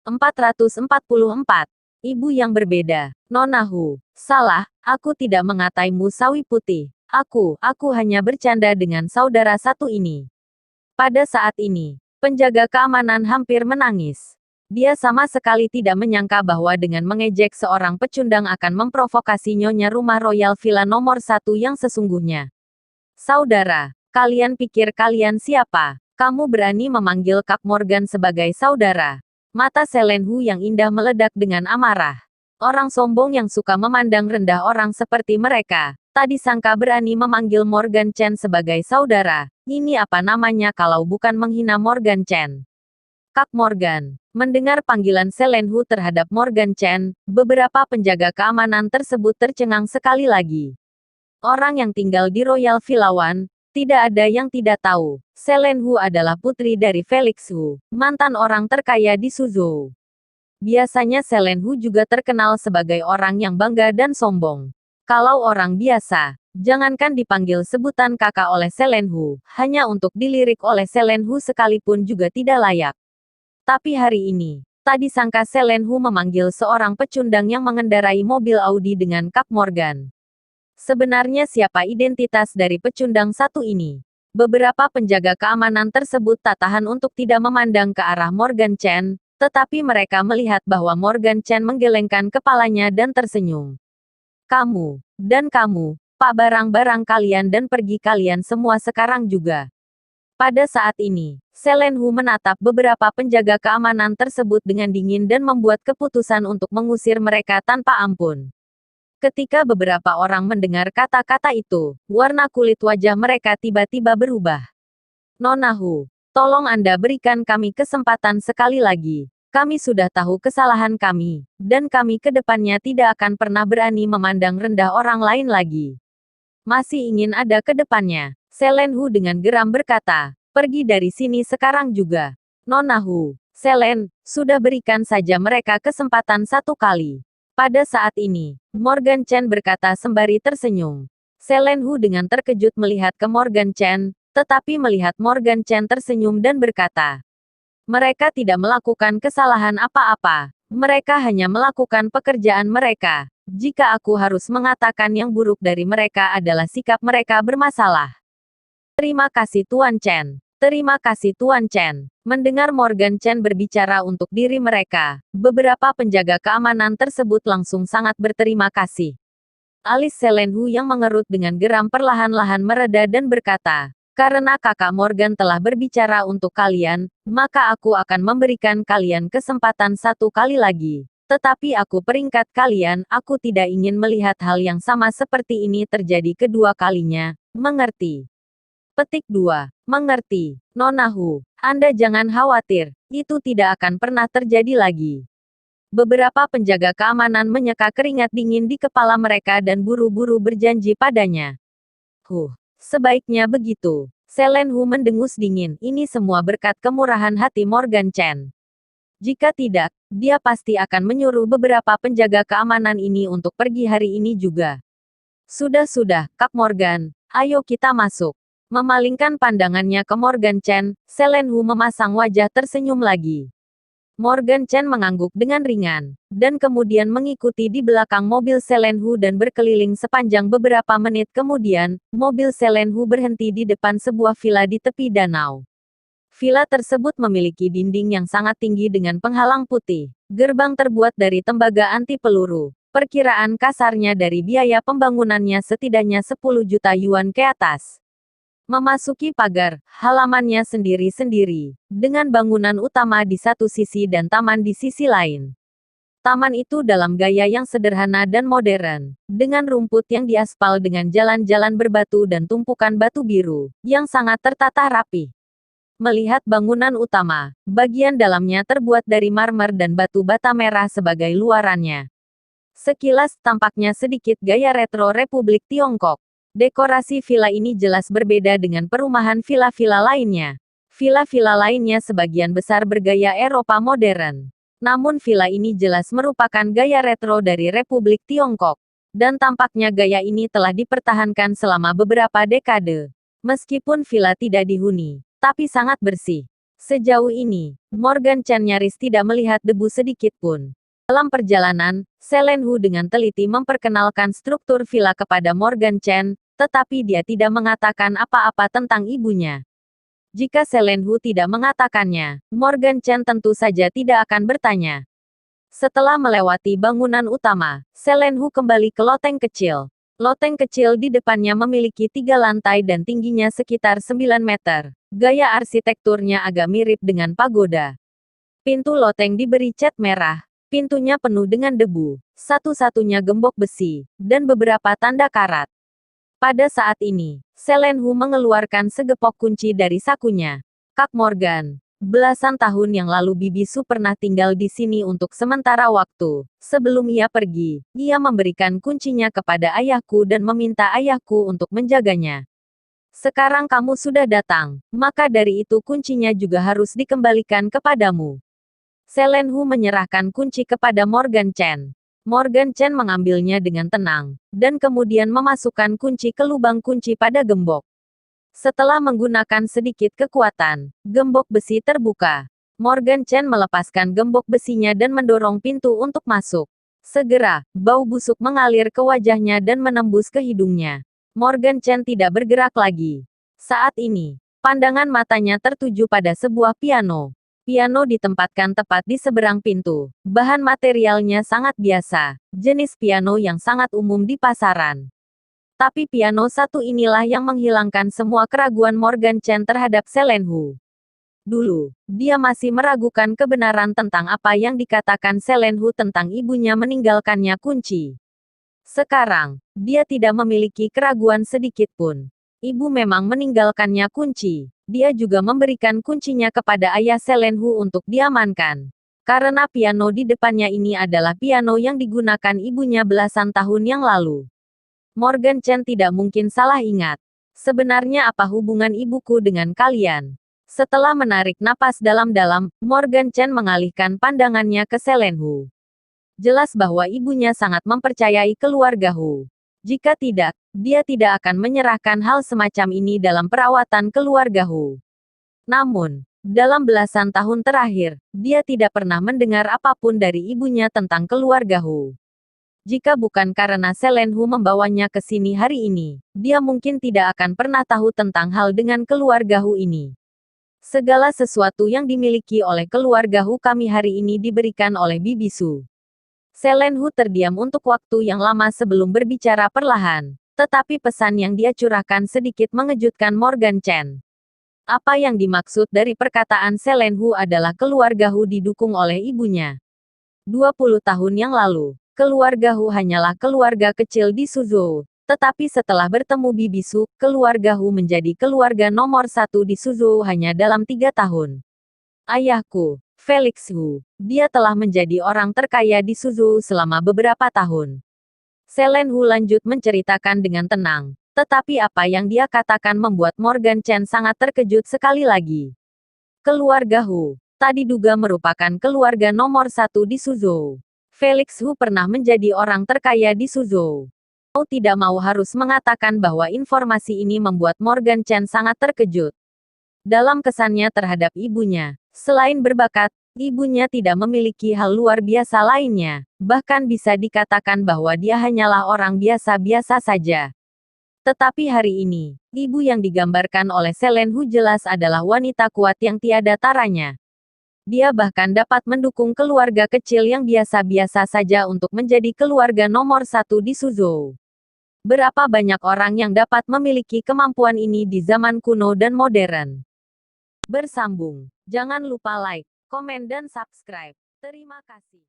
444. Ibu yang berbeda. Nona Hu. Salah, aku tidak mengataimu sawi putih. Aku hanya bercanda dengan saudara satu ini. Pada saat ini, penjaga keamanan hampir menangis. Dia sama sekali tidak menyangka bahwa dengan mengejek seorang pecundang akan memprovokasi nyonya rumah royal villa nomor 1 yang sesungguhnya. Saudara, kalian pikir kalian siapa? Kamu berani memanggil Kak Morgan sebagai saudara? Mata Selenhu yang indah meledak dengan amarah. Orang sombong yang suka memandang rendah orang seperti mereka, tadi sangka berani memanggil Morgan Chen sebagai saudara. Ini apa namanya kalau bukan menghina Morgan Chen? Kak Morgan. Mendengar panggilan Selenhu terhadap Morgan Chen, beberapa penjaga keamanan tersebut tercengang sekali lagi. Orang yang tinggal di Royal Villa One, tidak ada yang tidak tahu. Selenhu adalah putri dari Felix Hu, mantan orang terkaya di Suzhou. Biasanya Selenhu juga terkenal sebagai orang yang bangga dan sombong. Kalau orang biasa, jangankan dipanggil sebutan kakak oleh Selenhu, hanya untuk dilirik oleh Selenhu sekalipun juga tidak layak. Tapi hari ini, tadi sangka Selenhu memanggil seorang pecundang yang mengendarai mobil Audi dengan Kak Morgan. Sebenarnya siapa identitas dari pecundang satu ini? Beberapa penjaga keamanan tersebut tak tahan untuk tidak memandang ke arah Morgan Chen, tetapi mereka melihat bahwa Morgan Chen menggelengkan kepalanya dan tersenyum. Kamu, dan kamu, pak barang-barang kalian dan pergi kalian semua sekarang juga. Pada saat ini, Selenhu menatap beberapa penjaga keamanan tersebut dengan dingin dan membuat keputusan untuk mengusir mereka tanpa ampun. Ketika beberapa orang mendengar kata-kata itu, warna kulit wajah mereka tiba-tiba berubah. Nona Hu, tolong Anda berikan kami kesempatan sekali lagi. Kami sudah tahu kesalahan kami, dan kami ke depannya tidak akan pernah berani memandang rendah orang lain lagi. Masih ingin ada ke depannya. Selenhu dengan geram berkata, pergi dari sini sekarang juga. Nona Hu, Selen, sudah berikan saja mereka kesempatan satu kali. Pada saat ini, Morgan Chen berkata sembari tersenyum. Selenhu dengan terkejut melihat ke Morgan Chen, tetapi melihat Morgan Chen tersenyum dan berkata, mereka tidak melakukan kesalahan apa-apa. Mereka hanya melakukan pekerjaan mereka. Jika aku harus mengatakan yang buruk dari mereka adalah sikap mereka bermasalah. Terima kasih Tuan Chen. Terima kasih Tuan Chen. Mendengar Morgan Chen berbicara untuk diri mereka, beberapa penjaga keamanan tersebut langsung sangat berterima kasih. Alis Selenhu yang mengerut dengan geram perlahan-lahan mereda dan berkata, karena kakak Morgan telah berbicara untuk kalian, maka aku akan memberikan kalian kesempatan satu kali lagi. Tetapi aku peringat kalian, aku tidak ingin melihat hal yang sama seperti ini terjadi kedua kalinya, mengerti? Petik 2. Mengerti, Nona Hu. Anda jangan khawatir, itu tidak akan pernah terjadi lagi. Beberapa penjaga keamanan menyeka keringat dingin di kepala mereka dan buru-buru berjanji padanya. Sebaiknya begitu. Selenhu mendengus dingin, ini semua berkat kemurahan hati Morgan Chen. Jika tidak, dia pasti akan menyuruh beberapa penjaga keamanan ini untuk pergi hari ini juga. Sudah, Kak Morgan, ayo kita masuk. Memalingkan pandangannya ke Morgan Chen, Selenhu memasang wajah tersenyum lagi. Morgan Chen mengangguk dengan ringan, dan kemudian mengikuti di belakang mobil Selenhu dan berkeliling sepanjang beberapa menit kemudian, mobil Selenhu berhenti di depan sebuah villa di tepi danau. Villa tersebut memiliki dinding yang sangat tinggi dengan penghalang putih. Gerbang terbuat dari tembaga anti peluru. Perkiraan kasarnya dari biaya pembangunannya setidaknya 10 juta yuan ke atas. Memasuki pagar, halamannya sendiri-sendiri, dengan bangunan utama di satu sisi dan taman di sisi lain. Taman itu dalam gaya yang sederhana dan modern, dengan rumput yang diaspal dengan jalan-jalan berbatu dan tumpukan batu biru, yang sangat tertata rapi. Melihat bangunan utama, bagian dalamnya terbuat dari marmer dan batu bata merah sebagai luarannya. Sekilas tampaknya sedikit gaya retro Republik Tiongkok. Dekorasi villa ini jelas berbeda dengan perumahan villa-villa lainnya. Villa-villa lainnya sebagian besar bergaya Eropa modern. Namun villa ini jelas merupakan gaya retro dari Republik Tiongkok. Dan tampaknya gaya ini telah dipertahankan selama beberapa dekade. Meskipun villa tidak dihuni, tapi sangat bersih. Sejauh ini, Morgan Chen nyaris tidak melihat debu sedikit pun. Dalam perjalanan, Selenhu dengan teliti memperkenalkan struktur villa kepada Morgan Chen, tetapi dia tidak mengatakan apa-apa tentang ibunya. Jika Selenhu tidak mengatakannya, Morgan Chen tentu saja tidak akan bertanya. Setelah melewati bangunan utama, Selenhu kembali ke loteng kecil. Loteng kecil di depannya memiliki 3 lantai dan tingginya sekitar 9 meter. Gaya arsitekturnya agak mirip dengan pagoda. Pintu loteng diberi cat merah. Pintunya penuh dengan debu, satu-satunya gembok besi, dan beberapa tanda karat. Pada saat ini, Selenhu mengeluarkan segepok kunci dari sakunya. Kak Morgan, belasan tahun yang lalu Bibi Su pernah tinggal di sini untuk sementara waktu. Sebelum ia pergi, ia memberikan kuncinya kepada ayahku dan meminta ayahku untuk menjaganya. Sekarang kamu sudah datang, maka dari itu kuncinya juga harus dikembalikan kepadamu. Selenhu menyerahkan kunci kepada Morgan Chen. Morgan Chen mengambilnya dengan tenang, dan kemudian memasukkan kunci ke lubang kunci pada gembok. Setelah menggunakan sedikit kekuatan, gembok besi terbuka. Morgan Chen melepaskan gembok besinya dan mendorong pintu untuk masuk. Segera, bau busuk mengalir ke wajahnya dan menembus ke hidungnya. Morgan Chen tidak bergerak lagi. Saat ini, pandangan matanya tertuju pada sebuah piano. Piano ditempatkan tepat di seberang pintu. Bahan materialnya sangat biasa, jenis piano yang sangat umum di pasaran. Tapi piano satu inilah yang menghilangkan semua keraguan Morgan Chen terhadap Selenhu. Dulu, dia masih meragukan kebenaran tentang apa yang dikatakan Selenhu tentang ibunya meninggalkannya kunci. Sekarang, dia tidak memiliki keraguan sedikit pun. Ibu memang meninggalkannya kunci. Dia juga memberikan kuncinya kepada ayah Selenhu untuk diamankan. Karena piano di depannya ini adalah piano yang digunakan ibunya belasan tahun yang lalu. Morgan Chen tidak mungkin salah ingat. Sebenarnya apa hubungan ibuku dengan kalian? Setelah menarik napas dalam-dalam, Morgan Chen mengalihkan pandangannya ke Selenhu. Jelas bahwa ibunya sangat mempercayai keluarga Hu. Jika tidak, dia tidak akan menyerahkan hal semacam ini dalam perawatan keluarga Hu. Namun, dalam belasan tahun terakhir, dia tidak pernah mendengar apapun dari ibunya tentang keluarga Hu. Jika bukan karena Selenhu membawanya ke sini hari ini, dia mungkin tidak akan pernah tahu tentang hal dengan keluarga Hu ini. Segala sesuatu yang dimiliki oleh keluarga Hu kami hari ini diberikan oleh Bibi Su. Selenhu terdiam untuk waktu yang lama sebelum berbicara perlahan, tetapi pesan yang dia curahkan sedikit mengejutkan Morgan Chen. Apa yang dimaksud dari perkataan Selenhu adalah keluarga Hu didukung oleh ibunya. 20 tahun yang lalu, keluarga Hu hanyalah keluarga kecil di Suzhou, tetapi setelah bertemu Bibi Su, keluarga Hu menjadi keluarga nomor 1 di Suzhou hanya dalam 3 tahun. Ayahku, Felix Hu, dia telah menjadi orang terkaya di Suzhou selama beberapa tahun. Selenhu lanjut menceritakan dengan tenang, tetapi apa yang dia katakan membuat Morgan Chen sangat terkejut sekali lagi. Keluarga Hu, tadi diduga merupakan keluarga nomor 1 di Suzhou. Felix Hu pernah menjadi orang terkaya di Suzhou. Mau tidak mau harus mengatakan bahwa informasi ini membuat Morgan Chen sangat terkejut. Dalam kesannya terhadap ibunya, selain berbakat, ibunya tidak memiliki hal luar biasa lainnya. Bahkan bisa dikatakan bahwa dia hanyalah orang biasa-biasa saja. Tetapi hari ini, ibu yang digambarkan oleh Selenhu jelas adalah wanita kuat yang tiada taranya. Dia bahkan dapat mendukung keluarga kecil yang biasa-biasa saja untuk menjadi keluarga nomor 1 di Suzhou. Berapa banyak orang yang dapat memiliki kemampuan ini di zaman kuno dan modern? Bersambung. Jangan lupa like, komen dan subscribe. Terima kasih.